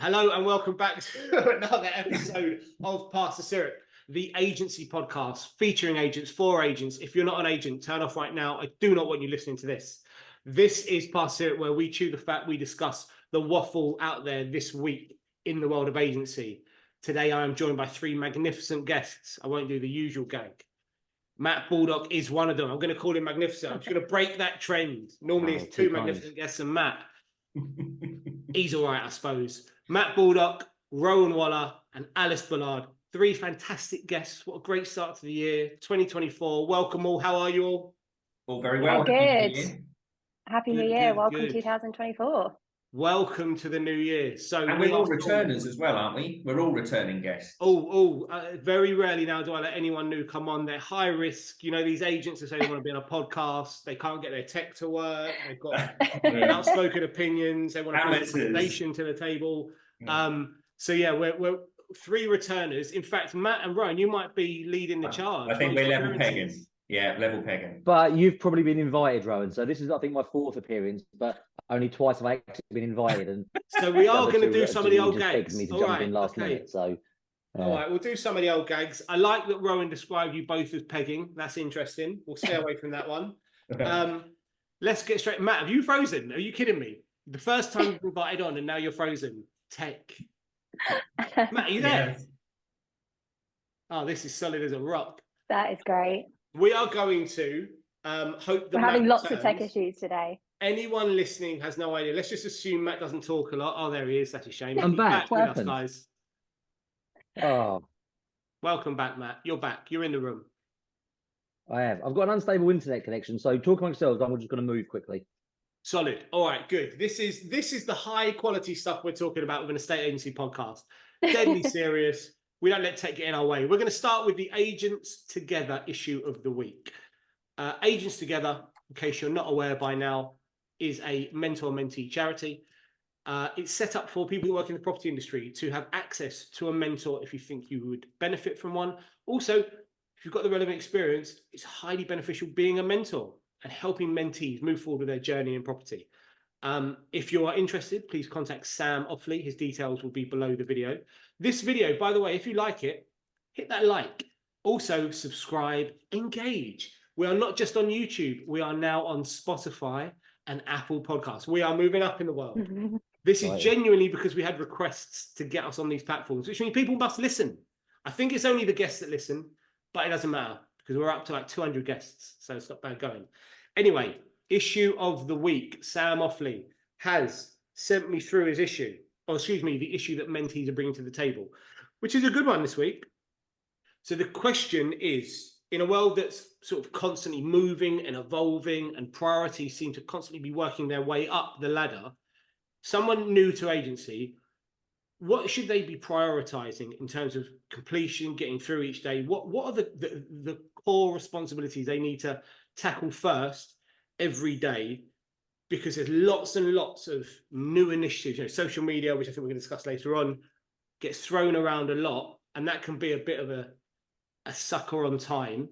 Hello and welcome back to another episode of Pass the Syrup, the agency podcast featuring agents for agents. If you're not an agent, turn off right now. I do not want you listening to this. This is Pass the Syrup, where we chew the fat, we discuss the waffle out there this week in the world of agency. Today I am joined by three magnificent guests. I won't do the usual gag. Matt Baldock is one of them. I'm going to call him magnificent. I'm just going to break that trend. Normally it's two magnificent guests and Matt. He's all right, I suppose. Matt Baldock, Rowan Waller, and Allice Bullard. Three fantastic guests. What a great start to the year, 2024. Welcome all. How are you all? All very well. Good. Happy New Year. Welcome 2024. Welcome to the new year. And we're all returners as well, aren't we? We're all returning guests. Very rarely now do I let anyone new come on. They're high risk. You know, these agents that say they want to be on a podcast, they can't get their tech to work. They've got outspoken opinions. They want to bring a presentation to the table. We're three returners. In fact, Matt and Ryan, you might be leading the charge. I think we're level pegging. Yeah, level pegging. But you've probably been invited, Rowan. So this is, I think, my fourth appearance, but only twice have I actually been invited. And so we are going to do some of the old gags. Me to jump in last minute, so. All right, we'll do some of the old gags. I like that Rowan described you both as pegging. That's interesting. We'll stay away from that one. Let's get straight. Matt, have you frozen? Are you kidding me? The first time you've been invited on and now you're frozen. Tech. Matt, are you there? Yes. Oh, this is solid as a rock. That is great. We are going to hope that we're having lots of tech issues today. Anyone listening has no idea. Let's just assume Matt doesn't talk a lot. Oh, there he is. That's a shame. I'm back. With us, guys. Oh, welcome back, Matt. You're back. You're in the room. I have. I've got an unstable internet connection, so talk amongst yourselves. I'm just going to move quickly. Solid. All right, good. This is the high quality stuff we're talking about with an estate agency podcast. Deadly serious. We don't let tech get in our way. We're going to start with the Agents Together issue of the week. Agents Together, in case you're not aware by now, is a mentor-mentee charity. It's set up for people who work in the property industry to have access to a mentor if you think you would benefit from one. Also, if you've got the relevant experience, it's highly beneficial being a mentor and helping mentees move forward with their journey in property. If you are interested, please contact Sam Offley. His details will be below the video. This video, by the way, if you like it, hit that like. Also, subscribe, engage. We are not just on YouTube. We are now on Spotify and Apple Podcasts. We are moving up in the world. This is genuinely because we had requests to get us on these platforms, which means people must listen. I think it's only the guests that listen, but it doesn't matter because we're up to like 200 guests, so it's not bad going. Anyway, issue of the week. Sam Offley has sent me through his issue, the issue that mentees are bringing to the table, which is a good one this week. So the question is, in a world that's sort of constantly moving and evolving and priorities seem to constantly be working their way up the ladder, someone new to agency, what should they be prioritizing in terms of completion, getting through each day? What are the core responsibilities they need to tackle first every day? Because there's lots and lots of new initiatives. Social media, which I think we're going to discuss later on, gets thrown around a lot, and that can be a bit of a sucker on time.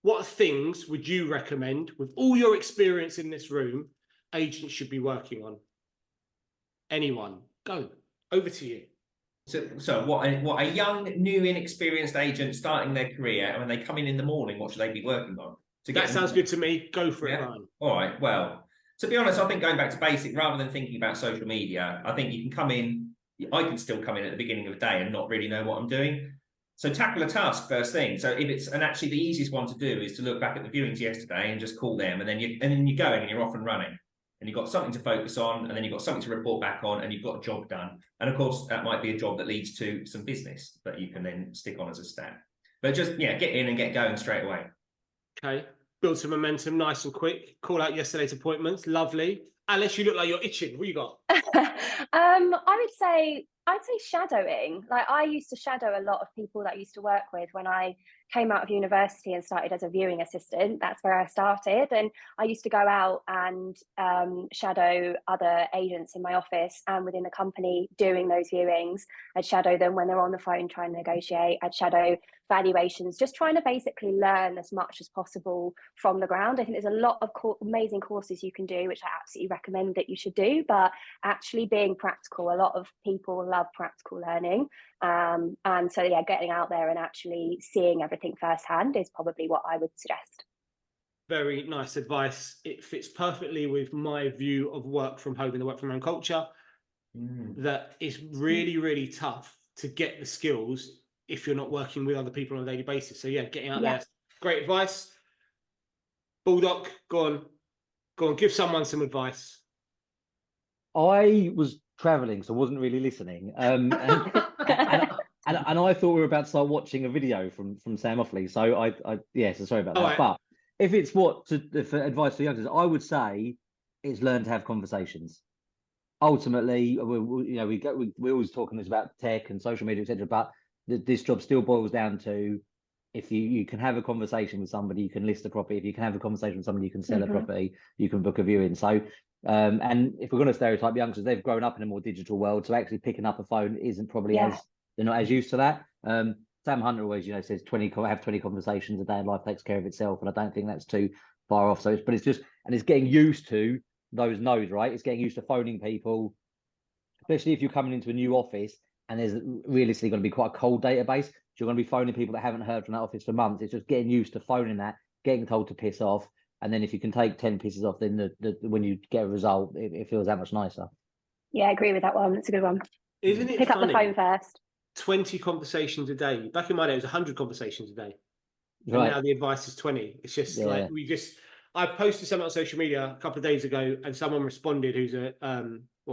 What things would you recommend, with all your experience in this room, agents should be working on? Anyone? Go. Over to you. So what a young, new, inexperienced agent starting their career, and when they come in the morning, what should they be working on? That sounds good to me. Go for it, Ryan. All right. Well, to be honest, I think going back to basic, rather than thinking about social media, I think you can come in, I can still come in at the beginning of the day and not really know what I'm doing. So tackle a task first thing. So actually the easiest one to do is to look back at the viewings yesterday and just call them, and then you're going and you're off and running. And you've got something to focus on, and then you've got something to report back on, and you've got a job done. And of course, that might be a job that leads to some business that you can then stick on as a stat. But just, get in and get going straight away. Okay. Build some momentum nice and quick. Call out yesterday's appointments. Lovely. Alice, you look like you're itching. What you got? I'd say shadowing. Like, I used to shadow a lot of people that I used to work with when I came out of university and started as a viewing assistant. That's where I started. And I used to go out and shadow other agents in my office and within the company doing those viewings. I'd shadow them when they're on the phone trying to negotiate. I'd shadow valuations, just trying to basically learn as much as possible from the ground. I think there's a lot of amazing courses you can do, which I absolutely recommend that you should do, but actually being practical. A lot of people love practical learning. And so, yeah, getting out there and actually seeing everything firsthand is probably what I would suggest. Very nice advice. It fits perfectly with my view of work from home and the work from home culture. That it's really, really tough to get the skills if you're not working with other people on a daily basis. So yeah, getting out there, great advice. Baldock, go on, give someone some advice. I was traveling, so I wasn't really listening. And I thought we were about to start watching a video from Sam Offley. So so sorry about that. Right. But if it's for advice for youngsters, I would say it's learn to have conversations. Ultimately, we always talking this about tech and social media, etc. But this job still boils down to, if you can have a conversation with somebody, you can list a property. If you can have a conversation with somebody, you can sell a property. You can book a viewing. So, and if we're going to stereotype youngsters, they've grown up in a more digital world, so actually picking up a phone isn't probably they're not as used to that. Sam Hunter always, says 20 conversations a day, and life takes care of itself, and I don't think that's too far off. So, it's getting used to those no's, right? It's getting used to phoning people, especially if you're coming into a new office and there's realistically going to be quite a cold database. So you're going to be phoning people that haven't heard from that office for months. It's just getting used to phoning that, getting told to piss off, and then if you can take 10 pisses off, then when you get a result, it feels that much nicer. Yeah, I agree with that one. It's a good one. Isn't it Pick funny? up the phone first. 20 conversations a day. Back in my day, it was 100 conversations a day. And Right. now the advice is 20. It's just like I posted something on social media a couple of days ago, and someone responded who's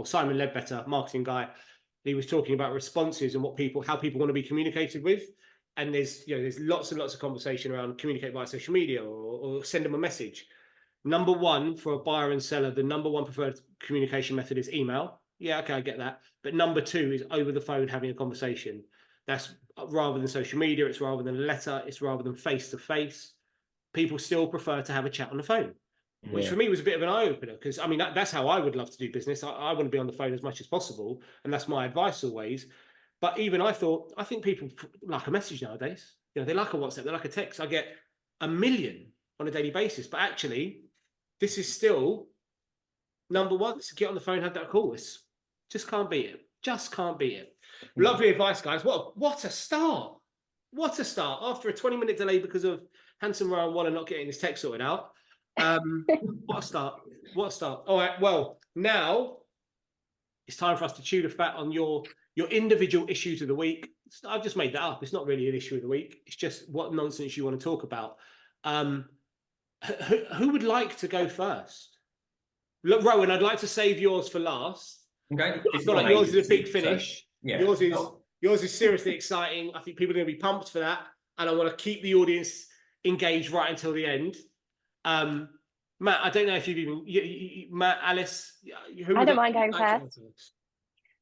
Simon Ledbetter, marketing guy. He was talking about responses and how people want to be communicated with. And there's lots and lots of conversation around communicate via social media or send them a message. Number one, for a buyer and seller, the number one preferred communication method is email. Yeah, okay, I get that. But number two is over the phone having a conversation. That's rather than social media, it's rather than a letter, it's rather than face-to-face. People still prefer to have a chat on the phone, which for me was a bit of an eye-opener, because I mean that's how I would love to do business. I want to be on the phone as much as possible, and that's my advice always. But even I think people like a message nowadays. They like a WhatsApp, they like a text. I get 1 million on a daily basis, but actually this is still number one. So get on the phone, have that call. Just can't beat it. Just can't beat it. Lovely advice, guys. What a start. What a start. After a 20-minute delay because of handsome Rowan Waller not getting his tech sorted out. What a start. What a start. All right. Well, now it's time for us to chew the fat on your individual issues of the week. I've just made that up. It's not really an issue of the week. It's just what nonsense you want to talk about. Who would like to go first? Look, Rowan, I'd like to save yours for last. Okay. I feel like yours is a big finish. So, Yours is seriously exciting. I think people are going to be pumped for that, and I want to keep the audience engaged right until the end. Matt, I don't know if you've even Matt, Alice. I don't mind going first.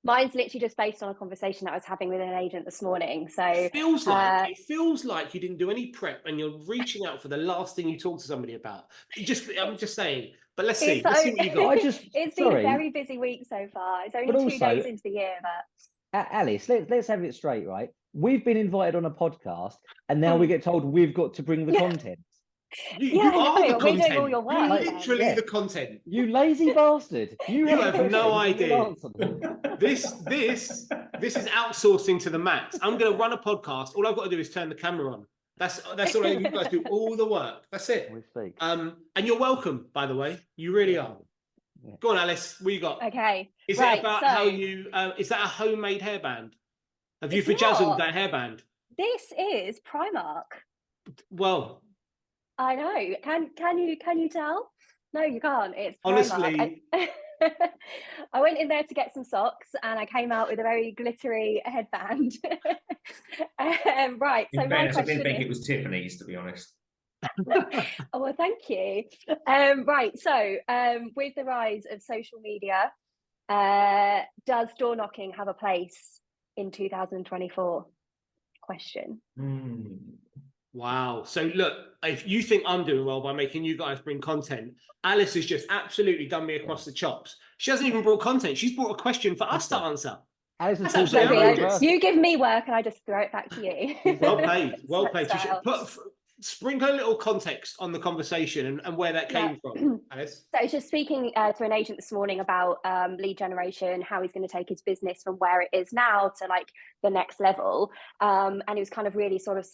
Mine's literally just based on a conversation that I was having with an agent this morning. So it feels like you didn't do any prep and you're reaching out for the last thing you talk to somebody about. I'm just saying. But let's see. Let's see what you got. It's been a very busy week so far. It's only 2 days into the year, but Alice, let's have it straight, right? We've been invited on a podcast, and now we get told we've got to bring the content. You are the content. Doing all your work. You're literally the content. You lazy bastard. You have no idea. This is outsourcing to the max. I'm going to run a podcast. All I've got to do is turn the camera on. That's all I need. You guys do all the work. That's it. And you're welcome, by the way. You really are. Yeah. Go on, Alice. What you got? Okay. Is it about how you? Is that a homemade hairband? Have you bedazzled that hairband? This is Primark. Well, I know. Can you tell? No, you can't. It's Primark. Honestly. I went in there to get some socks, and I came out with a very glittery headband. Right. So I didn't think it was Tiffany's, to be honest. Oh, well, thank you. Right. So, with the rise of social media, does door knocking have a place in 2024? Question. Wow. So look, if you think I'm doing well by making you guys bring content, Alice has just absolutely done me across the chops. She hasn't even brought content. She's brought a question for us to answer. That's absolutely outrageous. You give me work and I just throw it back to you. Well played. Well played. sprinkle a little context on the conversation and where that came from, Alice. So I was just speaking to an agent this morning about lead generation, how he's going to take his business from where it is now to like the next level. And he was kind of really sort of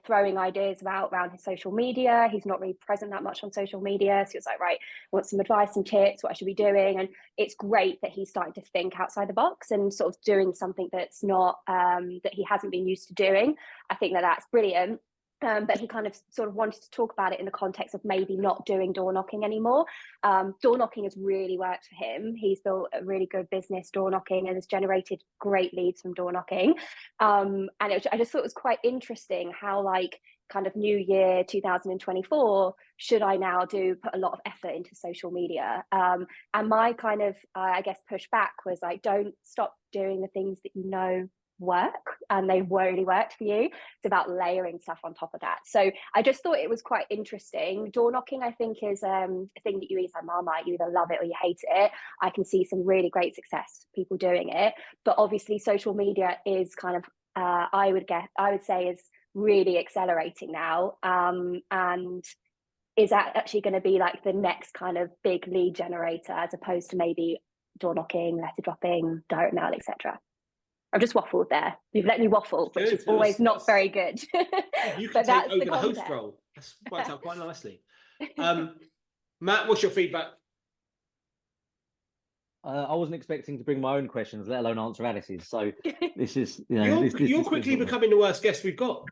throwing ideas around his social media. He's not really present that much on social media. So he was like, right, I want some advice and tips, what I should be doing. And it's great that he's starting to think outside the box and sort of doing something that's not, that he hasn't been used to doing. I think that that's brilliant. But he kind of sort of wanted to talk about it in the context of maybe not doing door knocking anymore. Door knocking has really worked for him. He's built a really good business door knocking and has generated great leads from door knocking. And I just thought it was quite interesting how like kind of new year 2024, should I now put a lot of effort into social media? And my kind of, I guess, pushback was like, don't stop doing the things that you know work and they've really worked for you. It's about layering stuff on top of that. So I just thought it was quite interesting. Door knocking, I think, is a thing that you either Marmite, you either love it or you hate it. I can see some really great success people doing it, but obviously social media is kind of I would say is really accelerating now, and is that actually going to be like the next kind of big lead generator as opposed to maybe door knocking, letter dropping, direct mail, etc. I've just waffled there. You've let me waffle, which is always not very good. You can take over the host role. That's worked out quite nicely. Matt, what's your feedback? I wasn't expecting to bring my own questions, let alone answer Alice's. So this is, you know, you're quickly becoming the worst guest we've got.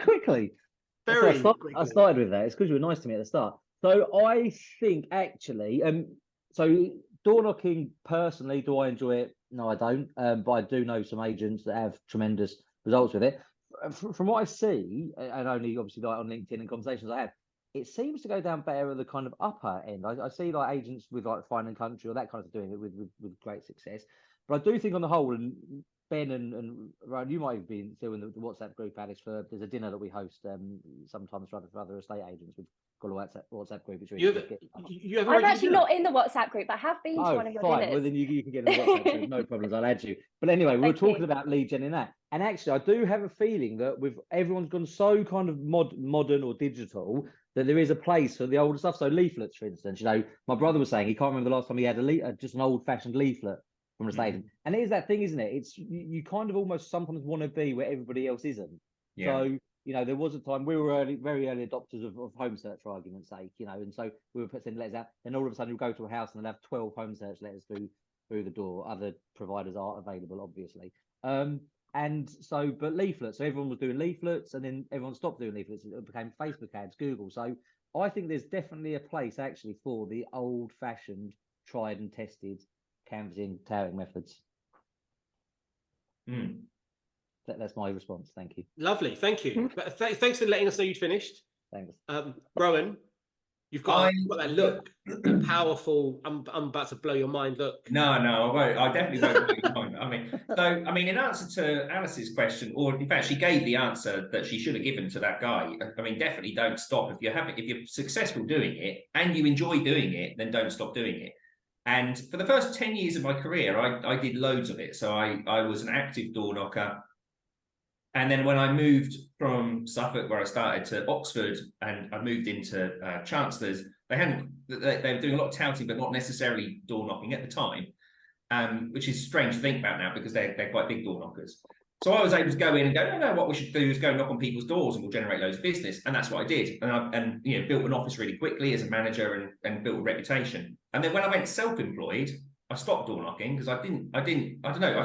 Quickly. Very quickly. I started with that. It's because you were nice to me at the start. So I think actually, so door knocking personally, do I enjoy it? No, I don't. But I do know some agents that have tremendous results with it. From what I see, and only obviously like on LinkedIn and conversations I have, it seems to go down better at the kind of upper end. I see like agents with like Fine and Country or that kind of doing it with great success. But I do think on the whole, and Ben and Rowan, you might be still in the WhatsApp group, Alice, there's a dinner that we host sometimes for other estate agents. We've got a WhatsApp group. I'm actually not in the WhatsApp group, but I have been to one of your dinners. Well, then you can get in the WhatsApp group. No problems, I'll add you. But anyway, we were talking about lead gen in that. And actually, I do have a feeling that with everyone's gone so kind of modern or digital, that there is a place for the older stuff. So leaflets, for instance, you know, my brother was saying he can't remember the last time he had just an old-fashioned leaflet from a station. And it is that thing, isn't it? It's you kind of almost sometimes want to be where everybody else isn't. Yeah. So, you know, there was a time we were very early adopters of home search, for argument's sake, you know, and so we were sending letters out. Then all of a sudden you'll go to a house and they'll have 12 home search letters through the door. Other providers are available, obviously. And so, but leaflets, so everyone was doing leaflets and then everyone stopped doing leaflets. It became Facebook ads, Google. So I think there's definitely a place actually for the old fashioned, tried and tested canvassing, touting methods. That's my response. Thank you. Lovely. Thank you. Thanks for letting us know you'd finished. Thanks. Rowan, you've got that look, that powerful, I'm about to blow your mind look. No, I won't. I definitely won't blow your mind. I mean, in answer to Alice's question, or in fact, she gave the answer that she should have given to that guy. I mean, definitely don't stop. If you're successful doing it and you enjoy doing it, then don't stop doing it. And for the first 10 years of my career, I did loads of it. So I was an active door knocker. And then when I moved from Suffolk, where I started, to Oxford, and I moved into Chancellors, they were doing a lot of touting, but not necessarily door knocking at the time, which is strange to think about now because they're quite big door knockers. So I was able to go in and go, no, what we should do is go knock on people's doors and we'll generate loads of business. And that's what I did. And you know, built an office really quickly as a manager and built a reputation. And then when I went self-employed, I stopped door knocking because I don't know,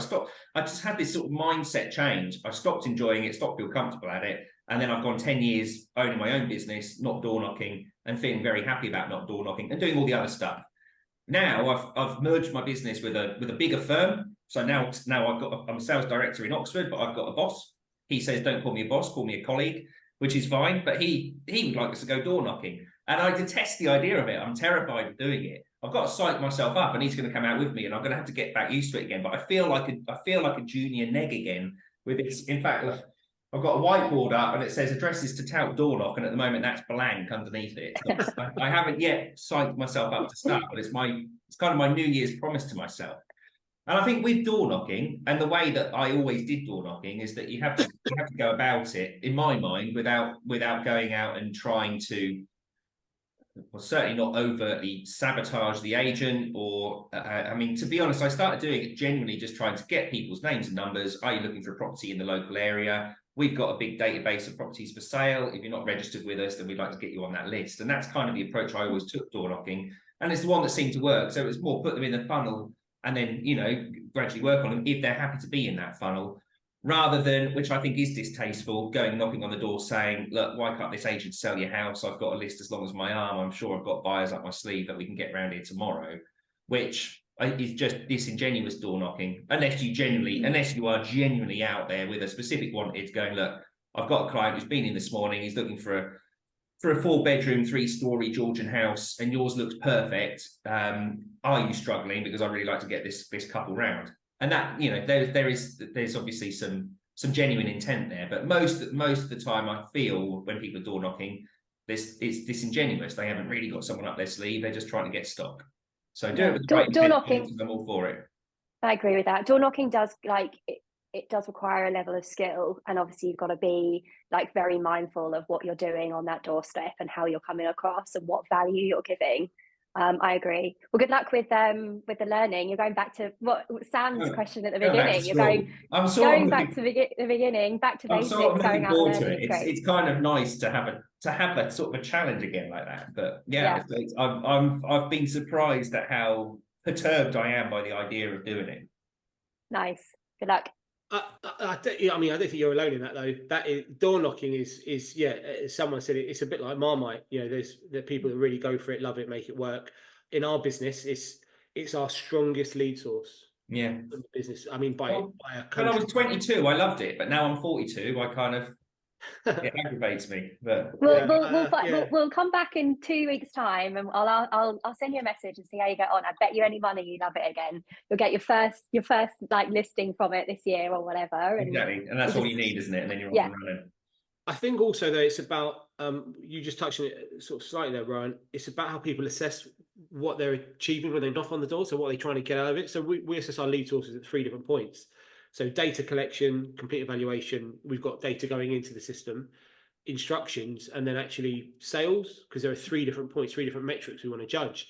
I just had this sort of mindset change. I stopped enjoying it, stopped feeling comfortable at it. And then I've gone 10 years owning my own business, not door knocking, and feeling very happy about not door knocking and doing all the other stuff. Now I've merged my business with a bigger firm. So now I'm a sales director in Oxford, but I've got a boss. He says, don't call me a boss, call me a colleague, which is fine. But he would like us to go door knocking. And I detest the idea of it. I'm terrified of doing it. I've got to psych myself up and he's going to come out with me and I'm going to have to get back used to it again. But I feel like a junior neg again with this. In fact, I've got a whiteboard up and it says addresses to tout door knock. And at the moment that's blank underneath it. So I haven't yet psyched myself up to start, but it's kind of my New Year's promise to myself. And I think with door knocking, and the way that I always did door knocking, is that you have to go about it, in my mind, without going out and trying to, well, certainly not overtly sabotage the agent. Or I mean, to be honest, I started doing it genuinely just trying to get people's names and numbers. Are you looking for a property in the local area? We've got a big database of properties for sale. If you're not registered with us, then we'd like to get you on that list. And that's kind of the approach I always took door knocking, and it's the one that seemed to work. So it was more put them in the funnel, and then, you know, gradually work on them if they're happy to be in that funnel, rather than, which I think is distasteful, going knocking on the door saying, look, why can't this agent sell your house? I've got a list as long as my arm. I'm sure I've got buyers up my sleeve that we can get around here tomorrow, which is just disingenuous door knocking, unless you are genuinely out there with a specific wanted, going, look, I've got a client who's been in this morning, he's looking for a 4-bedroom, 3-story Georgian house, and yours looks perfect. Are you struggling? Because I really like to get this couple round. And that, you know, there's obviously some genuine intent there, but most of the time I feel when people are door knocking, it's disingenuous. They haven't really got someone up their sleeve. They're just trying to get stock. So do it with the right door knocking. I'm all for it. I agree with that. Door knocking does, like, it does require a level of skill, and obviously you've got to be like very mindful of what you're doing on that doorstep and how you're coming across and what value you're giving. I agree. Well, good luck with the learning. You're going back to what Sam's question at the beginning. You're going back to the beginning, back to basics, going out learning. It's kind of nice to have that sort of a challenge again like that. But yeah. I've been surprised at how perturbed I am by the idea of doing it. Nice. Good luck. I mean, I don't think you're alone in that, though. That is, door knocking is as someone said, it's a bit like Marmite. You know, there's the people that really go for it, love it, make it work. In our business, it's our strongest lead source. Yeah, in the business. I mean, by a country. When I was 22, I loved it, but now I'm 42. I kind of it aggravates me. But we'll come back in 2 weeks' time, and I'll send you a message and see how you get on. I bet you any money you love it again. You'll get your first like listing from it this year or whatever. Exactly, and that's all you need, isn't it? And then you're off and running. I think also though it's about you just touched on it sort of slightly there, Rowan. It's about how people assess what they're achieving when they knock on the door. So what they're trying to get out of it. So we assess our lead sources at 3 different points. So data collection, complete evaluation, we've got data going into the system, instructions, and then actually sales, because there are 3 different points, 3 different metrics we want to judge.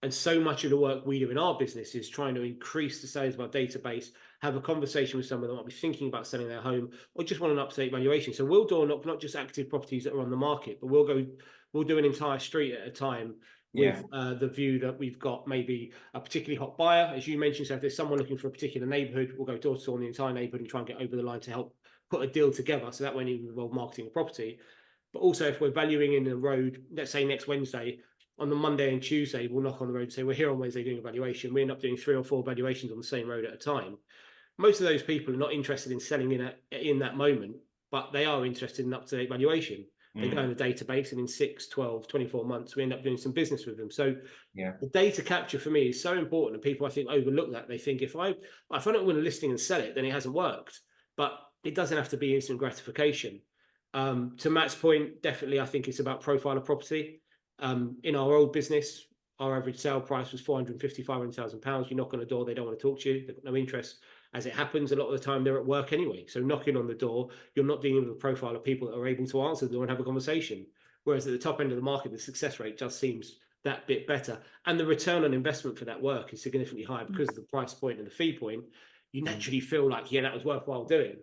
And so much of the work we do in our business is trying to increase the sales of our database, have a conversation with someone that might be thinking about selling their home or just want an up-to-date valuation. So we'll door knock not just active properties that are on the market, but we'll do an entire street at a time with the view that we've got maybe a particularly hot buyer, as you mentioned. So if there's someone looking for a particular neighbourhood, we'll go door to door in the entire neighbourhood and try and get over the line to help put a deal together. So that won't even involve marketing a property. But also if we're valuing in the road, let's say next Wednesday, on the Monday and Tuesday, we'll knock on the road and say, we're here on Wednesday doing a valuation. We end up doing 3 or 4 valuations on the same road at a time. Most of those people are not interested in selling in that moment, but they are interested in up-to-date valuation. They go in the database, and in 6, 12, 24 months, we end up doing some business with them. So the data capture for me is so important, and people, I think, overlook that. They think if I don't win a listing and sell it, then it hasn't worked. But it doesn't have to be instant gratification. To Matt's point, definitely, I think it's about profile of property. In our old business, our average sale price was £450,000-500,000. You knock on a door, they don't want to talk to you. They've got no interest. As it happens, a lot of the time they're at work anyway. So knocking on the door, you're not dealing with a profile of people that are able to answer the door and have a conversation. Whereas at the top end of the market, the success rate just seems that bit better. And the return on investment for that work is significantly higher because of the price point and the fee point. You naturally feel like, that was worthwhile doing.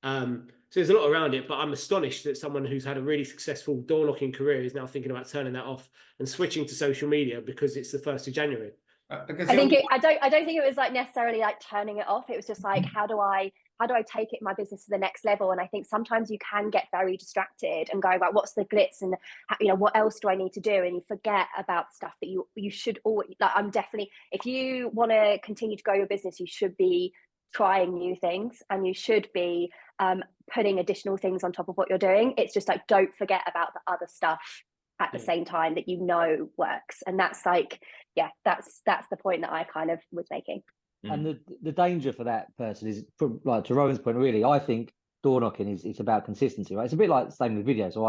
So there's a lot around it, but I'm astonished that someone who's had a really successful door knocking career is now thinking about turning that off and switching to social media because it's the 1st of January. I don't think it was like necessarily like turning it off. It was just like, how do I take it my business to the next level? And I think sometimes you can get very distracted and go about what's the glitz and what else do I need to do, and you forget about stuff that you should always, like, I'm definitely, if you want to continue to grow your business, you should be trying new things, and you should be putting additional things on top of what you're doing. It's just like, don't forget about the other stuff at the same time that works. And that's like, that's the point that I kind of was making. And the danger for that person is, like, to Rowan's point, really, I think door knocking it's about consistency, right? It's a bit like the same with videos. So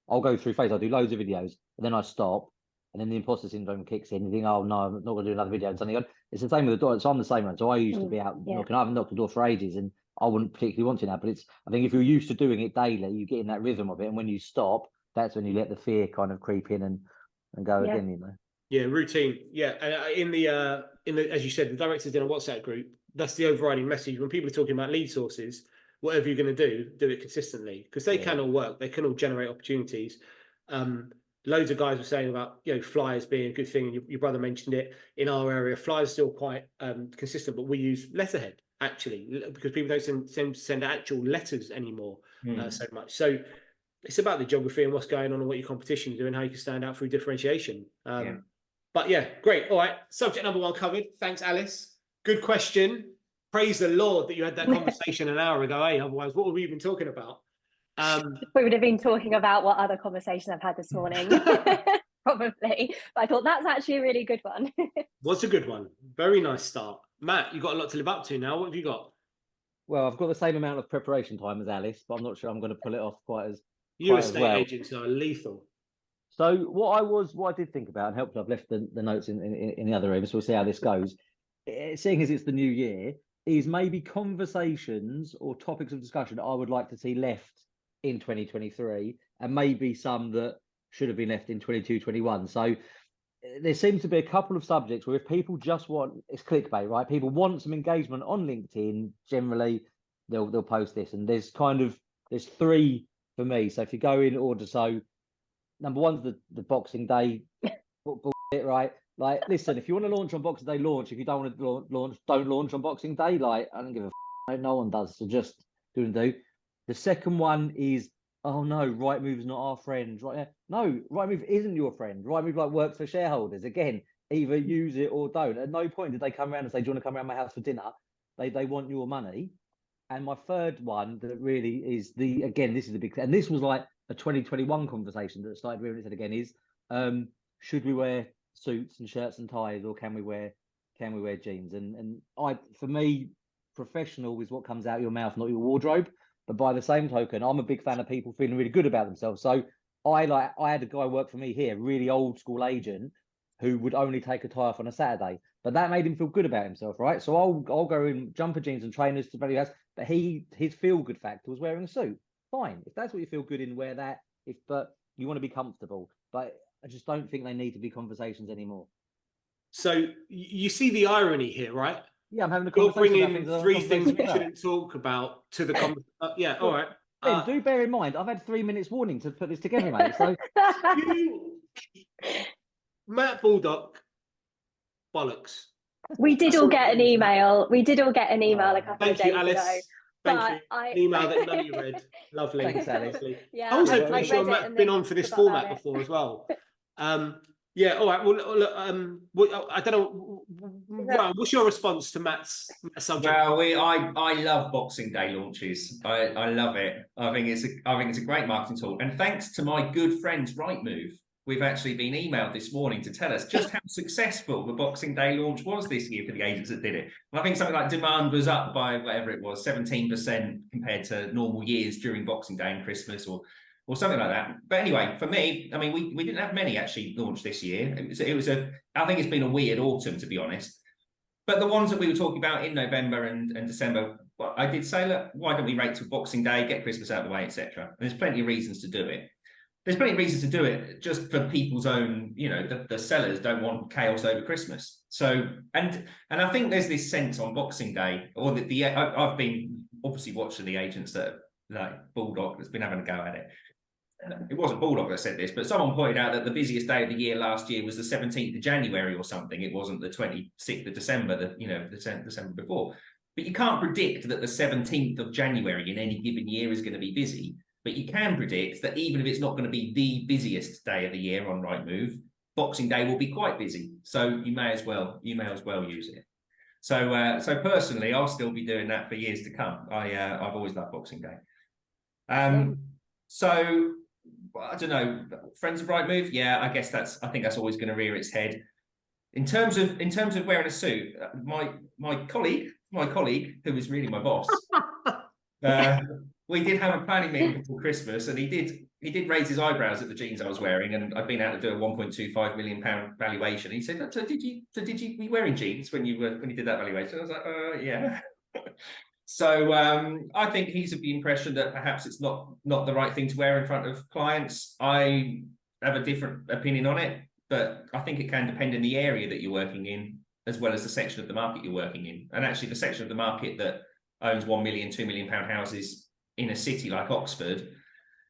I'll go through phases. I do loads of videos, and then I stop, and then the imposter syndrome kicks in. You think, oh no, I'm not going to do another video. And suddenly, it's the same with the door. So I'm the same one. So I used to be out knocking. I haven't knocked the door for ages, and I wouldn't particularly want to now. But I think if you're used to doing it daily, you get in that rhythm of it, and when you stop, that's when you let the fear kind of creep in and go again. You know. Yeah, routine. Yeah, and in the as you said, the directors in a WhatsApp group. That's the overriding message when people are talking about lead sources. Whatever you're going to do it consistently, because they can all work. They can all generate opportunities. Loads of guys were saying about flyers being a good thing, and your brother mentioned it. In our area, flyers are still quite consistent, but we use letterhead actually, because people don't send actual letters anymore so much. So it's about the geography and what's going on and what your competition is doing, how you can stand out through differentiation. But yeah, great. All right, subject number 1 covered. Thanks, Alice. Good question. Praise the Lord that you had that conversation an hour ago. Otherwise, what would we even talking about? We would have been talking about what other conversations I've had this morning, probably. But I thought that's actually a really good one. What's a good one? Very nice start. Matt, you've got a lot to live up to now. What have you got? Well, I've got the same amount of preparation time as Alice, but I'm not sure I'm going to pull it off quite as estate well. Agents are lethal. So what I did think about, and helpfully I've left the notes in the other room, so we'll see how this goes. Seeing as it's the new year, is maybe conversations or topics of discussion I would like to see left in 2023, and maybe some that should have been left in 22-21. So there seems to be a couple of subjects where if people just want, it's clickbait, right? People want some engagement on LinkedIn, generally they'll post this, and there's 3 for me. So if you go in order, so number 1's the Boxing Day bullshit, right? Like, listen, if you want to launch on Boxing Day, launch. If you don't want to launch, don't launch on Boxing Day. Like, I don't give a no one does. So just do and do. The second one is, oh no, Rightmove's not our friend. Right? No, Rightmove isn't your friend. Rightmove works for shareholders. Again, either use it or don't. At no point did they come around and say, do you want to come around my house for dinner? They want your money. And my third one that really is again, this is a big, and this was like a 2021 conversation that started rearing its head again, is should we wear suits and shirts and ties, or can we wear jeans? And for me, professional is what comes out of your mouth, not your wardrobe. But by the same token, I'm a big fan of people feeling really good about themselves. So I had a guy work for me here, really old school agent, who would only take a tie off on a Saturday, but that made him feel good about himself, right? So I'll go in jumper jeans and trainers to value house, but his feel good factor was wearing a suit. Fine, if that's what you feel good in, wear that. But you want to be comfortable. But I just don't think they need to be conversations anymore. So you see the irony here, right? Yeah, I'm having a You're conversation. bringing 3 things we shouldn't talk about to the conversation. Yeah, all right. Ben, do bear in mind, I've had 3 minutes warning to put this together, mate. So Matt Baldock, bollocks. We did all get an email. We did all get an email a couple of days ago. Thank you, Alice. Thank you. An email that none of you read. Lovely. Thanks, Alice. Yeah, I'm also pretty sure Matt's been on for this format before as well. Yeah, all right. Well, look, I don't know. Ryan, what's your response to Matt's subject? Well, I love Boxing Day launches. I love it. I think it's a great marketing tool. And thanks to my good friends Rightmove, we've actually been emailed this morning to tell us just how successful the Boxing Day launch was this year for the agents that did it. And I think something like demand was up by whatever it was, 17% compared to normal years during Boxing Day and Christmas, or something like that. But anyway, for me, I mean, we didn't have many actually launched this year. I think it's been a weird autumn, to be honest. But the ones that we were talking about in November and December, well, I did say, look, why don't we wait till Boxing Day, get Christmas out of the way, etc. And there's plenty of reasons to do it. There's plenty of reasons to do it just for people's own, the sellers don't want chaos over Christmas. So, and I think there's this sense on Boxing Day, or I've been obviously watching the agents that like Baldock that's been having a go at it. It wasn't Baldock that said this, but someone pointed out that the busiest day of the year last year was the 17th of January or something. It wasn't the 26th of December, the December before. But you can't predict that the 17th of January in any given year is going to be busy. But you can predict that even if it's not going to be the busiest day of the year on Rightmove, Boxing Day will be quite busy. So you may as well use it. So personally, I'll still be doing that for years to come. I've always loved Boxing Day. So I don't know, friends of Rightmove, yeah, I think that's always going to rear its head. In terms of wearing a suit, my colleague, who was really my boss, we did have a planning meeting before Christmas, and he he did raise his eyebrows at the jeans I was wearing, and I'd been out to do a £1.25 million valuation. He said, "So did you be wearing jeans when you did that valuation?" I was like, "Yeah." So I think he's of the impression that perhaps it's not the right thing to wear in front of clients. I have a different opinion on it, but I think it can depend on the area that you're working in, as well as the section of the market you're working in. And actually, the section of the market that owns £1 million, £2 million houses in a city like Oxford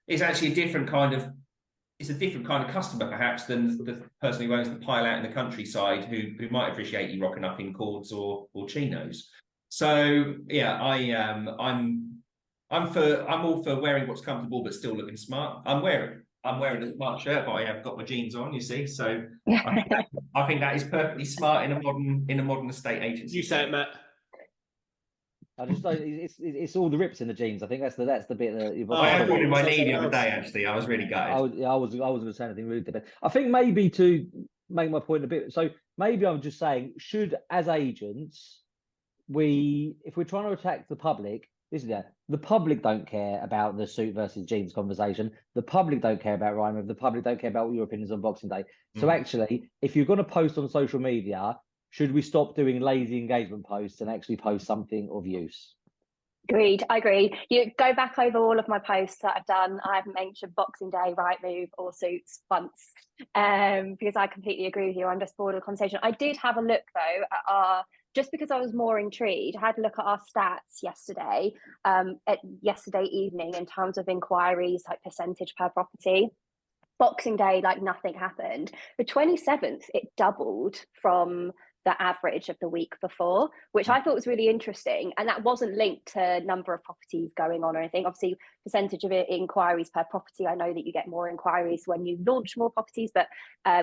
is actually a different kind of customer, perhaps, than the person who owns the pile out in the countryside, who might appreciate you rocking up in cords or chinos. So yeah, I'm all for wearing what's comfortable but still looking smart. I'm wearing a smart shirt, but I have got my jeans on, you see. So I think that is perfectly smart in a modern estate agency. You say it, Matt. I just don't. It's all the rips in the jeans. I think that's the bit that I had one in my knee the other day. Actually, I was really gutted. I wasn't going to say anything really different. I think maybe to make my point a bit. So maybe I'm just saying, should as agents, if we're trying to attack the public, the public don't care about the suit versus jeans conversation. The public don't care about Ryan. The public don't care about what your opinions on Boxing Day. So actually, if you're going to post on social media, should we stop doing lazy engagement posts and actually post something of use? Agreed. I agree. You go back over all of my posts that I've done. I haven't mentioned Boxing Day, Rightmove, or suits once, because I completely agree with you. I'm just bored of the conversation. I did have a look though at just because I was more intrigued, I had a look at our stats yesterday, yesterday evening, in terms of inquiries, like percentage per property. Boxing Day, like nothing happened. The 27th, it doubled from the average of the week before, which I thought was really interesting. And that wasn't linked to number of properties going on or anything. Obviously, percentage of inquiries per property, I know that you get more inquiries when you launch more properties, but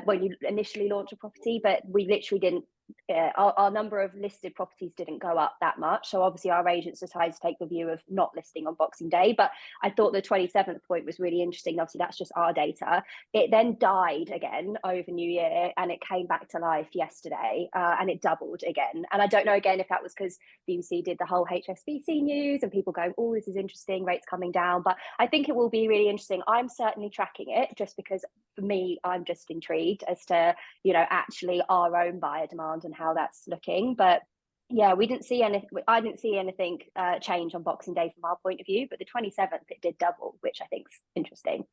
when you initially launch a property, but we literally didn't, our number of listed properties didn't go up that much. So obviously our agents decided to take the view of not listing on Boxing Day. But I thought the 27th point was really interesting. Obviously, that's just our data. It then died again over New Year, and it came back to life yesterday, and it doubled again. And I don't know again if that was because BBC did the whole HSBC news and people going, "Oh, this is interesting, rates coming down." But I think it will be really interesting. I'm certainly tracking it just because for me, I'm just intrigued as to, actually our own buyer demand and how that's looking. But yeah, I didn't see anything change on Boxing Day from our point of view, but the 27th it did double, which I think is interesting.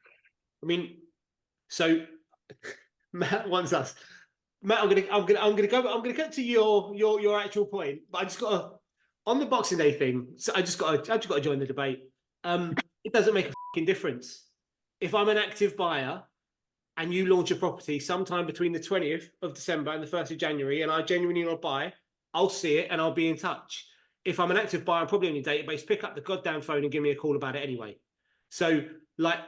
I mean, so Matt wants us. Matt, I'm gonna go to your actual point, but I just got to, on the Boxing Day thing. So I just got to join the debate. It doesn't make a fucking difference if I'm an active buyer and you launch a property sometime between the 20th of December and the 1st of January, and I genuinely want to buy, I'll see it and I'll be in touch. If I'm an active buyer, I'm probably on your database, pick up the goddamn phone and give me a call about it anyway. So,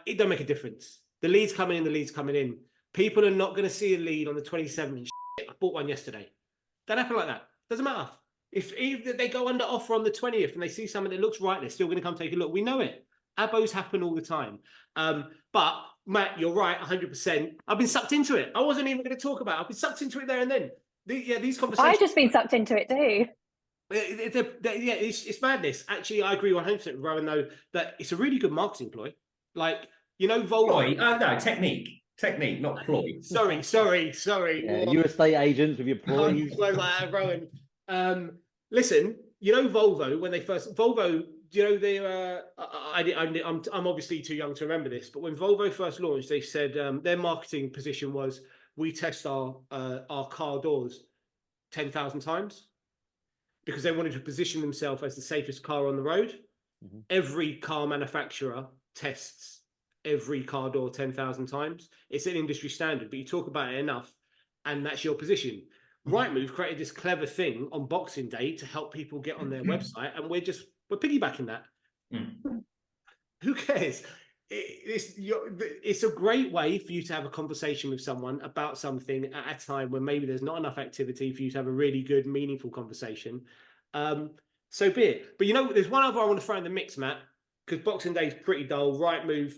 it don't make a difference. The lead's coming in, the lead's coming in. People are not going to see a lead on the 27th and shit, I bought one yesterday. Don't happen like that. Doesn't matter. If they go under offer on the 20th and they see something that looks right, they're still going to come take a look. We know it. Abos happen all the time. But Matt, you're right, 100%. I've been sucked into it. I wasn't even going to talk about it. I've been sucked into it there and then. These conversations. I've just been sucked into it too. It's madness. Actually, I agree 100% with Rowan, though, that it's a really good marketing ploy. Volvo. Ploy? No, technique, not ploy. Sorry. Yeah, you estate agents with your ploy. Rowan. Listen, Volvo, when they first I'm obviously too young to remember this, but when Volvo first launched, they said their marketing position was, we test our car doors 10,000 times, because they wanted to position themselves as the safest car on the road. Mm-hmm. Every car manufacturer tests every car door 10,000 times. It's an industry standard, but you talk about it enough and that's your position. Rightmove created this clever thing on Boxing Day to help people get on their website, and we're piggybacking that. Who cares? It's a great way for you to have a conversation with someone about something at a time when maybe there's not enough activity for you to have a really good, meaningful conversation. So be it. But there's one other I want to throw in the mix, Matt, because Boxing Day is pretty dull. Rightmove.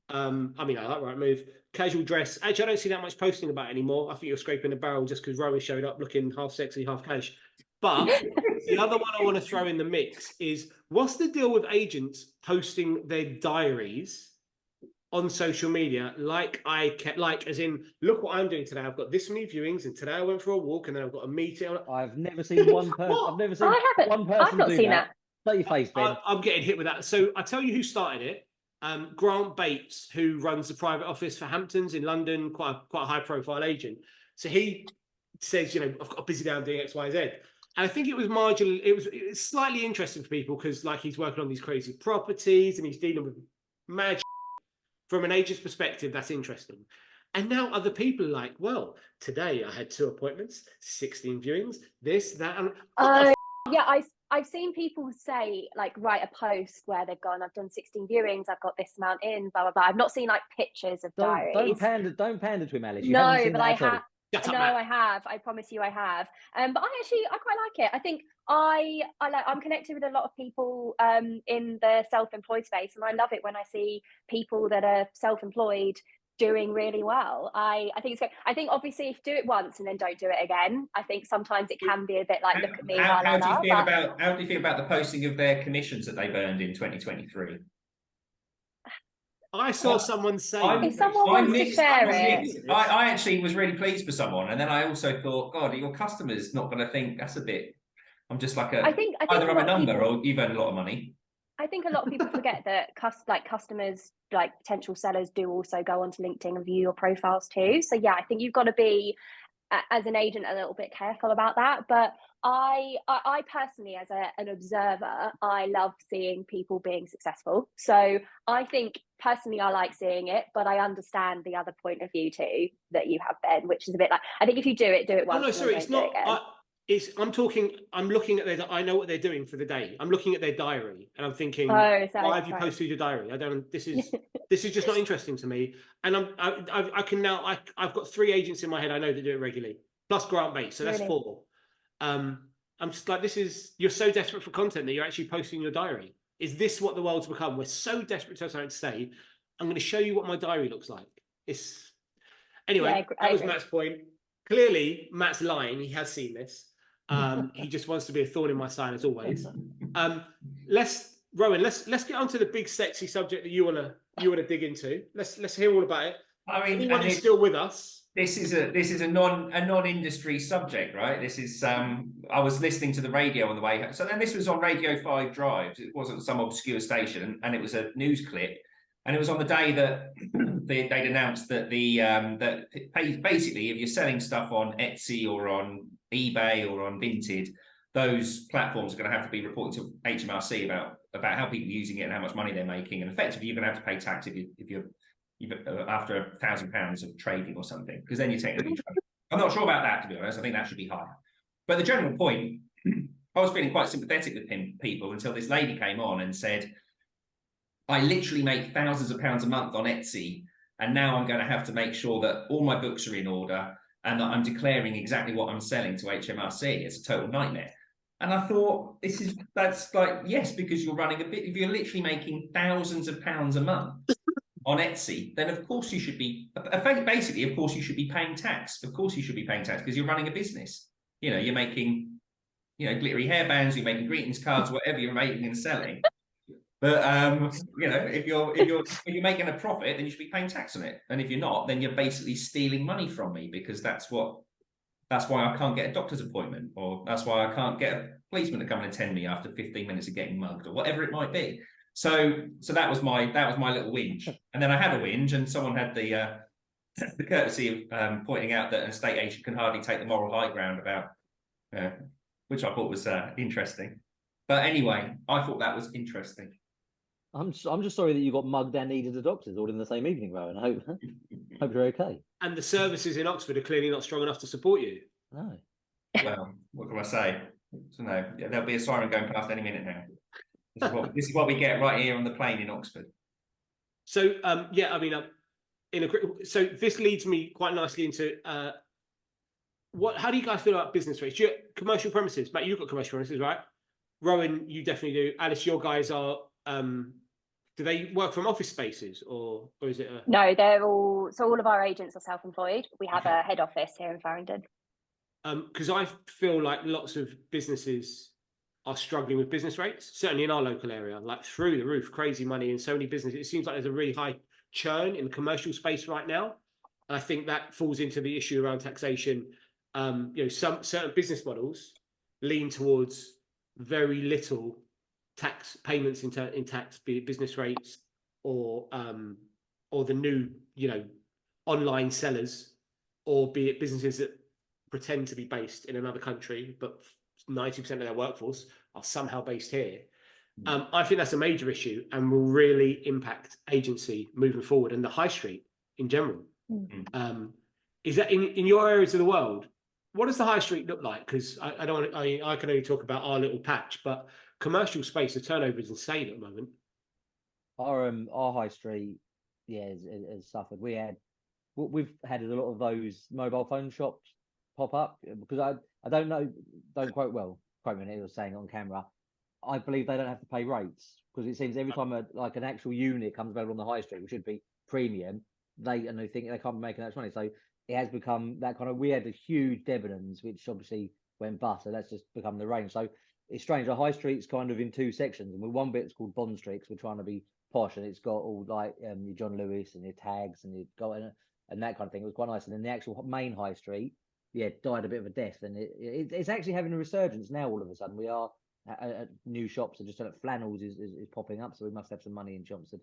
I like Rightmove. Casual dress. Actually, I don't see that much posting about it anymore. I think you're scraping the barrel just because Rowan showed up looking half sexy, half cash. But the other one I want to throw in the mix is, what's the deal with agents posting their diaries on social media, as in, look what I'm doing today. I've got this many viewings, and today I went for a walk, and then I've got a meeting. I've never seen one person. What? I've never seen I haven't. one person I've not do seen that. that. Show your face, Ben. I'm getting hit with that. So I tell you who started it. Grant Bates, who runs the private office for Hamptons in London, quite a high profile agent. So he says, I've got a busy day, I'm doing X, Y, Z. And I think it was marginal. It was slightly interesting for people because, like, he's working on these crazy properties and he's dealing with mad. From an agent's perspective, that's interesting. And now other people are like, well, today I had 2 appointments, 16 viewings, this, that, and yeah, I've seen people say, like, write a post where they've gone, I've done 16 viewings, I've got this amount in, blah blah blah. I've not seen like pictures of diaries. Don't pander to him, Alice. You No, but I have. have. No, I have. I promise you, I have. But I quite like it. I think I'm connected with a lot of people in the self-employed space, and I love it when I see people that are self-employed doing really well. I think it's great. I think obviously if do it once and then don't do it again, I think sometimes it can be a bit like, look at me. How do you feel about the posting of their commissions that they've earned in 2023? I saw someone say, if someone wants to share it. I actually was really pleased for someone, and then I also thought, God, your customer's not going to think that's a bit. I'm just like I think either I'm a number or you've earned a lot of money. I think a lot of people forget that customers, like potential sellers, do also go onto LinkedIn and view your profiles too. So yeah, I think you've got to be, as an agent, a little bit careful about that. But I personally, as an observer, I love seeing people being successful. So I think personally I like seeing it, but I understand the other point of view too that you have, Ben, which is a bit like, I think if you do it once. Oh no, sorry, it's not. I'm looking at I know what they're doing for the day. I'm looking at their diary and I'm thinking, why have you posted your diary? This is just not interesting to me. And I've got 3 agents in my head I know that do it regularly, plus Grant Bates, so that's really? 4. I'm just like, you're so desperate for content that you're actually posting your diary. Is this what the world's become? We're so desperate to have something to say. I'm going to show you what my diary looks like. Anyway, that was Matt's point. Clearly, Matt's lying. He has seen this. He just wants to be a thorn in my side as always. Rowan, let's get on to the big sexy subject that you wanna dig into. Let's hear all about it. I mean, anyone who's still with us. This is a non-industry subject, right? This is I was listening to the radio on the way, so then this was on Radio 5 Drive. It wasn't some obscure station, and it was a news clip, and it was on the day that they'd announced that that basically if you're selling stuff on Etsy or on eBay or on Vinted, those platforms are going to have to be reporting to HMRC about how people are using it and how much money they're making, and effectively you're going to have to pay tax if you're after £1,000 of trading or something, because then you're technically. I'm not sure about that, to be honest. I think that should be higher. But the general point, I was feeling quite sympathetic with people until this lady came on and said, I literally make thousands of pounds a month on Etsy, and now I'm going to have to make sure that all my books are in order and that I'm declaring exactly what I'm selling to HMRC. It's a total nightmare. And I thought, that's like, yes, because you're running if you're literally making thousands of pounds a month on Etsy, then of course you should be, basically, of course you should be paying tax. Of course you should be paying tax because you're running a business. You're making, glittery hairbands, you're making greetings cards, whatever you're making and selling. But if you're making a profit, then you should be paying tax on it. And if you're not, then you're basically stealing money from me, because that's why I can't get a doctor's appointment, or that's why I can't get a policeman to come and attend me after 15 minutes of getting mugged, or whatever it might be. So that was my little whinge. And then I had a whinge, and someone had the courtesy of pointing out that an estate agent can hardly take the moral high ground about, which I thought was interesting. But anyway, I thought that was interesting. I'm just sorry that you got mugged and needed a doctor's all in the same evening, Rowan. I hope you're okay. And the services in Oxford are clearly not strong enough to support you. No. Well, what can I say? So no, there'll be a siren going past any minute now. This is what we get right here on the plane in Oxford. So so this leads me quite nicely into how do you guys feel about business rates? Commercial premises, Matt, you've got commercial premises, right? Rowan, you definitely do. Alice, your guys are. Do they work from office spaces, or is it? No, they're all. So all of our agents are self-employed. We have a head office here in Farringdon. Because I feel like lots of businesses are struggling with business rates, certainly in our local area, like through the roof, crazy money, and so many businesses. It seems like there's a really high churn in the commercial space right now. And I think that falls into the issue around taxation. Some certain business models lean towards very little tax payments in tax, be it business rates or the new, online sellers, or be it businesses that pretend to be based in another country, but 90% of their workforce are somehow based here. I think that's a major issue and will really impact agency moving forward and the high street in general. Is that in your areas of the world? What does the high street look like? Because I can only talk about our little patch, but commercial space, the turnover is insane at the moment. Our high street, has suffered. We've had a lot of those mobile phone shops pop up, because I don't know, don't quote me, he was saying on camera, I believe they don't have to pay rates, because it seems every time an actual unit comes available on the high street, which should be premium, they think they can't be making that much money. So it has become that kind of, we had a huge Debenhams, which obviously went bust, so that's just become the range. So it's strange. The high street's kind of in two sections, and one bit's called Bond Street, because we're trying to be posh, and it's got all your John Lewis and your tags and and that kind of thing. It was quite nice. And then the actual main high street, died a bit of a death, and it's actually having a resurgence now. All of a sudden, we are new shops are just like flannels is popping up, so we must have some money in Chelmsford.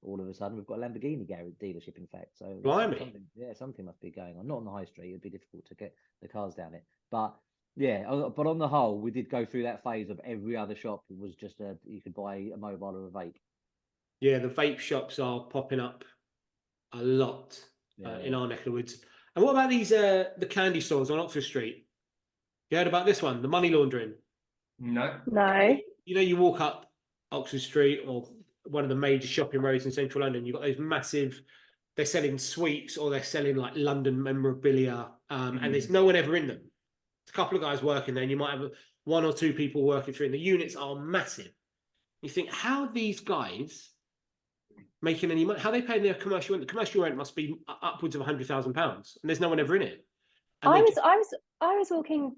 All of a sudden, we've got a Lamborghini garage dealership, in fact. So something must be going on. Not on the high street; it'd be difficult to get the cars down it. But but on the whole, we did go through that phase of every other shop was just you could buy a mobile or a vape. Yeah, the vape shops are popping up a lot in our neck of the woods. And what about these the candy stores on Oxford Street? You heard about this one, the money laundering? No. You walk up Oxford Street or one of the major shopping roads in central London, you've got those massive, they're selling sweets or they're selling like London memorabilia, and there's no one ever in them. There's a couple of guys working there, and you might have one or two people working through, and the units are massive. You think, how are these guys making any money? How are they paying their commercial rent? The commercial rent must be upwards of £100,000, and there's no one ever in it. And I was walking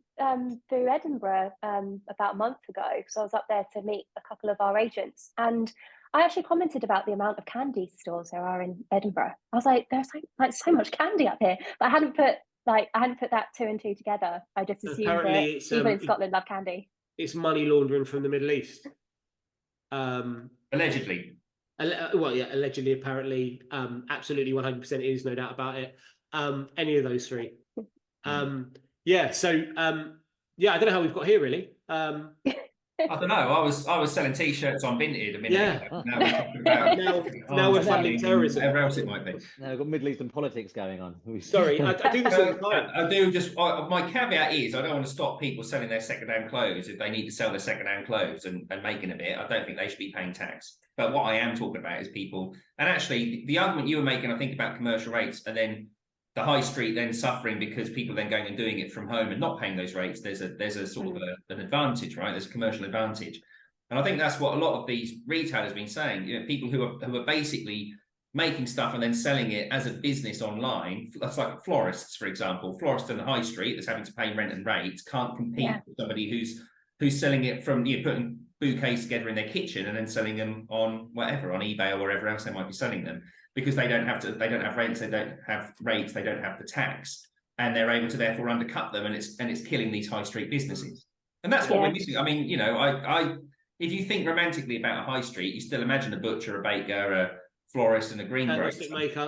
through Edinburgh about a month ago, because I was up there to meet a couple of our agents, and I actually commented about the amount of candy stores there are in Edinburgh. I was like, there's like so much candy up here, but I hadn't put that two and two together. I just assumed that people in Scotland love candy. It's money laundering from the Middle East. Allegedly. Allegedly, apparently, absolutely 100% it is, no doubt about it. Any of those three. I don't know how we've got here, really. I don't know. I was selling T-shirts on Vinted a minute ago. Now we're talking about now we're funding terrorism. Whatever else it might be. Now we've got Middle Eastern politics going on. Sorry, I do this all the time. I do just. My caveat is I don't want to stop people selling their second-hand clothes if they need to sell their second-hand clothes and making a bit. I don't think they should be paying tax. But what I am talking about is people, and actually the argument you were making, I think, about commercial rates and then the high street then suffering because people then going and doing it from home and not paying those rates. There's a sort of an advantage, right? There's a commercial advantage, and I think that's what a lot of these retailers have been saying. People who are basically making stuff and then selling it as a business online. That's like florists, for example. Florists in the high street that's having to pay rent and rates can't compete with somebody who's selling it from putting bouquets together in their kitchen and then selling them on whatever, on eBay or wherever else they might be selling them. Because they don't have rents, they don't have rates, they don't have the tax, and they're able to therefore undercut them, and it's killing these high street businesses. And that's what we're missing. I mean, if you think romantically about a high street, you still imagine a butcher, a baker, a florist, and a greengrocer.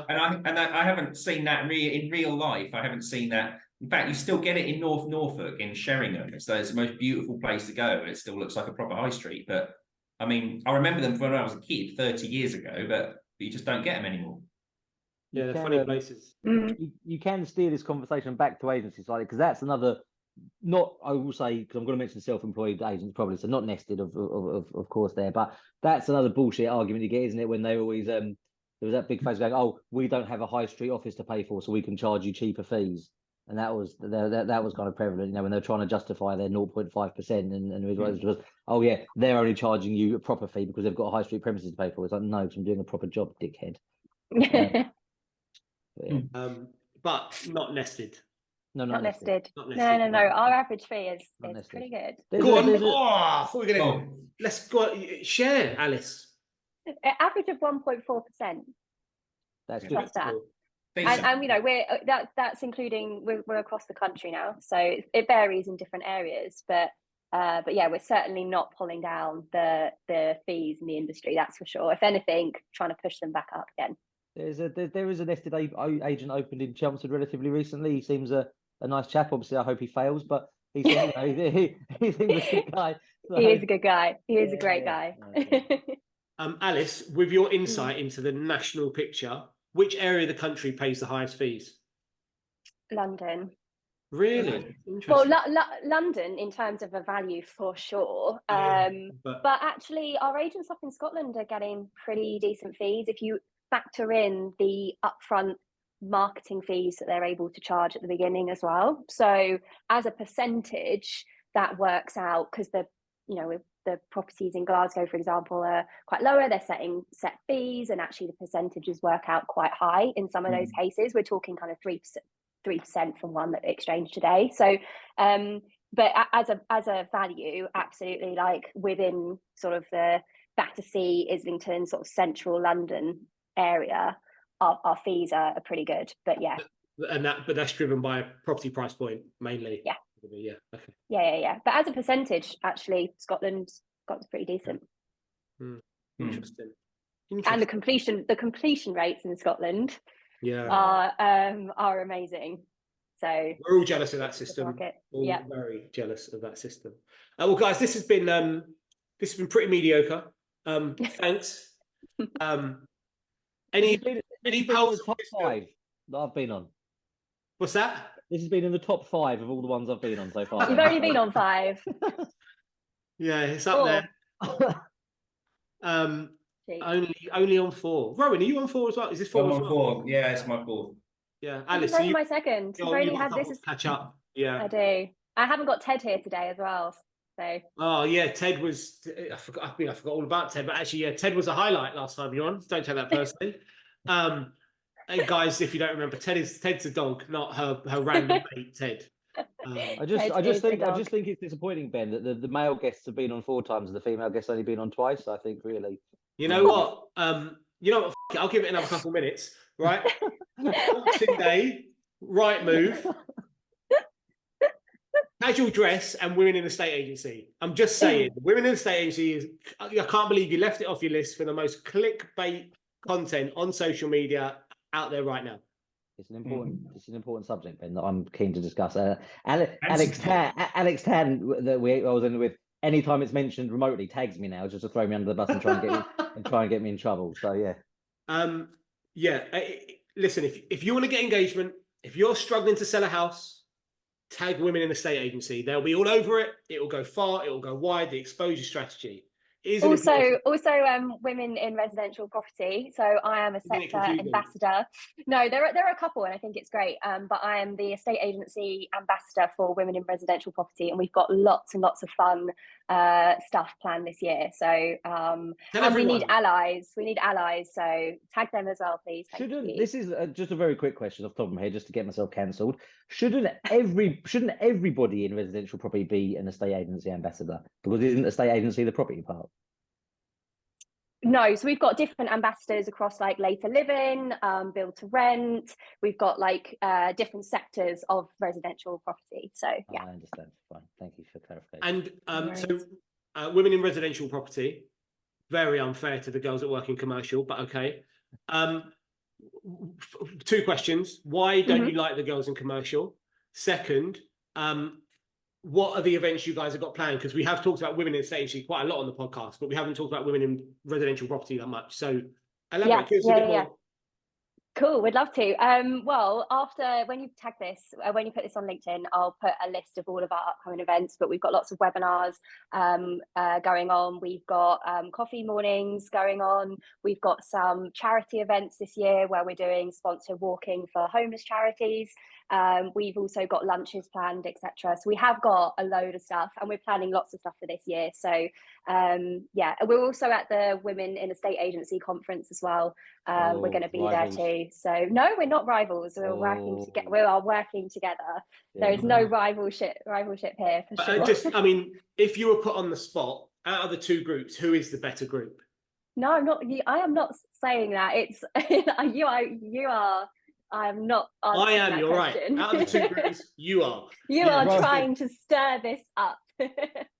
And I haven't seen that in real life. I haven't seen that. In fact, you still get it in North Norfolk, in Sheringham. It's the most beautiful place to go. It still looks like a proper high street. But I mean, I remember them from when I was a kid, 30 years ago. But you just don't get them anymore. Yeah, they're funny places. You can steer this conversation back to agencies slightly, because that's another. I will say, because I'm going to mention self-employed agents probably, so not nested, of course there, but that's another bullshit argument you get, isn't it? When they always there was that big face going, "Oh, we don't have a high street office to pay for, so we can charge you cheaper fees." And that was kind of prevalent, when they're trying to justify their 0.5%, and it was, "Oh yeah, they're only charging you a proper fee because they've got a high street premises to pay for." It's like, no, because I'm doing a proper job, dickhead. But not nested. No, not nested. Not nested. No. Our average fee is pretty good. Go on. Let's go. Share, Alice. Average of 1.4%. That's Yeah. good. That's that. Cool. And you know, that's including we're across the country now, so it varies in different areas, but yeah, we're certainly not pulling down the fees in the industry, that's for sure. If anything, trying to push them back up again. There is a nested agent opened in Chelmsford relatively recently. He seems a nice chap. Obviously, I hope he fails, but he seems, he seems a good guy. So, He is a good guy. He is a great guy. Alice, with your insight into the national picture, which area of the country pays the highest fees? London. Really? Well, Interesting. London in terms of a value for sure. Yeah, but actually, our agents up in Scotland are getting pretty decent fees if you factor in the upfront marketing fees that they're able to charge at the beginning as well. So as a percentage, that works out because the properties in Glasgow, for example, are quite lower. They're setting set fees, and actually the percentages work out quite high in some of those cases. We're talking kind of 3% from one that exchanged today. So but as a value, absolutely, like within sort of the Battersea, Islington, sort of central London area, our fees are pretty good. But yeah, but that's driven by a property price point mainly. Yeah. Okay. Yeah. But as a percentage, actually, Scotland's got pretty decent. Interesting. And the completion rates in Scotland are amazing. So we're all jealous of that system. All very jealous of that system. Well, guys, this has been pretty mediocre. Thanks. Any polls? Top 5 that I've been on. What's that? This has been in the top 5 of all the ones I've been on so far. You've only been on 5. Yeah, it's up there. Only on 4. Rowan, are you on 4 as well? Is this 4 I'm as on well? 4. Yeah, it's my 4. Yeah, Alice, Alice, my second. I've only had this catch up. Yeah, I do. I haven't got Ted here today as well. So. Oh yeah, Ted was. I forgot all about Ted, but actually, yeah, Ted was a highlight last time you're on. Don't take that personally. Hey guys, if you don't remember, Ted's a dog, not her random mate, Ted. I just think it's disappointing, Ben, that the male guests have been on 4 times and the female guests only been on twice. I think really. You know what? I'll give it another couple of minutes. Right. Boxing Day, right move. Casual dress and women in the estate agency. I'm just saying, women in the estate agency is. I can't believe you left it off your list for the most clickbait content on social media out there right now. It's an important subject, Ben, that I'm keen to discuss. Alex Tan, that I was in with. Anytime it's mentioned remotely, tags me now just to throw me under the bus and try and get me in trouble. So yeah. Listen, if you want to get engagement, if you're struggling to sell a house, tag women in the estate agency. They'll be all over it. It will go far. It will go wide. The exposure strategy. Also, women in residential property. So I am a sector ambassador. No, there are a couple, and I think it's great. But I am the estate agency ambassador for women in residential property, and we've got lots and lots of fun stuff planned this year. So and we need allies. So tag them as well, please. This is just a very quick question off the top of my head, just to get myself cancelled. Shouldn't everybody in residential property be an estate agency ambassador? Because isn't estate agency the property part? No, so we've got different ambassadors across like later living, build to rent. We've got like different sectors of residential property. So yeah, I understand. Fine, thank you for clarification. And so women in residential property, very unfair to the girls that work in commercial, but okay. 2 questions: why don't you like the girls in commercial? Second, what are the events you guys have got planned? Because we have talked about women in estate agency quite a lot on the podcast, but we haven't talked about women in residential property that much. So elaborate. Give us a bit more. Cool, we'd love to. Well, after when you tag this, when you put this on LinkedIn, I'll put a list of all of our upcoming events. But we've got lots of webinars going on. We've got coffee mornings going on. We've got some charity events this year where we're doing sponsored walking for homeless charities. We've also got lunches planned, etc. So we have got a load of stuff, and we're planning lots of stuff for this year. So yeah, we're also at the Women in Estate Agency conference as well. We're going to be there too. So no, we're not rivals. We're working together. We are working together. There is no rivalship here for sure. I mean, if you were put on the spot, out of the 2 groups, who is the better group? No, I'm not. I am not saying that. It's you are. I am not. I am. That You're question. right. Out of the two groups, you are. You Yeah, are right. trying to stir this up.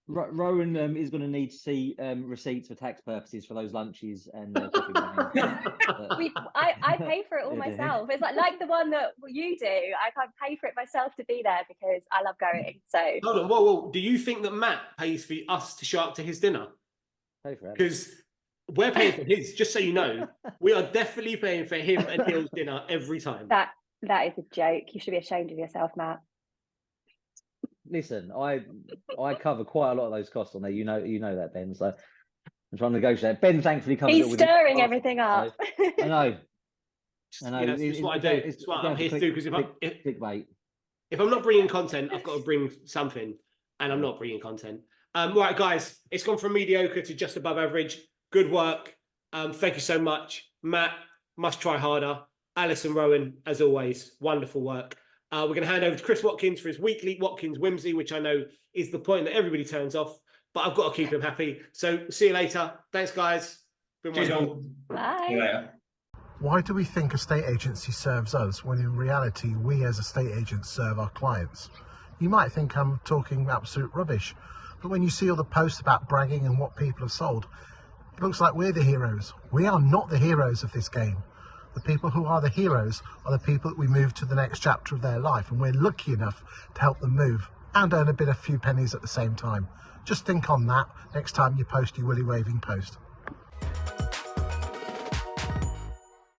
Rowan is going to need to see receipts for tax purposes for those lunches and coffee money. I pay for it all myself. It's like the one that you do. I can pay for it myself to be there because I love going. So hold on, whoa. Do you think that Matt pays for us to show up to his dinner? Pay for it. Because we're paying for his. Just so you know, we are definitely paying for him and Neil's dinner every time. that is a joke. You should be ashamed of yourself, Matt. Listen, I cover quite a lot of those costs on there. You know that, Ben. So I'm trying to negotiate. Ben thankfully covers He's it with stirring everything up. I know. It's what I do. It's what I'm here to do. Because if I'm not bringing content, I've got to bring something, and I'm not bringing content. Right, guys, it's gone from mediocre to just above average. Good work. Thank you so much, Matt. Must try harder. Allice and Rowan, as always, wonderful work. We're going to hand over to Chris Watkins for his weekly Watkins Whimsy, which I know is the point that everybody turns off, but I've got to keep him happy. So see you later. Thanks, guys. Cheers, all. Bye. See you later. Why do we think a state agency serves us when in reality we as estate agents serve our clients? You might think I'm talking absolute rubbish, but when you see all the posts about bragging and what people have sold, it looks like we're the heroes. We are not the heroes of this game. The people who are the heroes are the people that we move to the next chapter of their life, and we're lucky enough to help them move and earn a few pennies at the same time. Just think on that next time you post your willy waving post.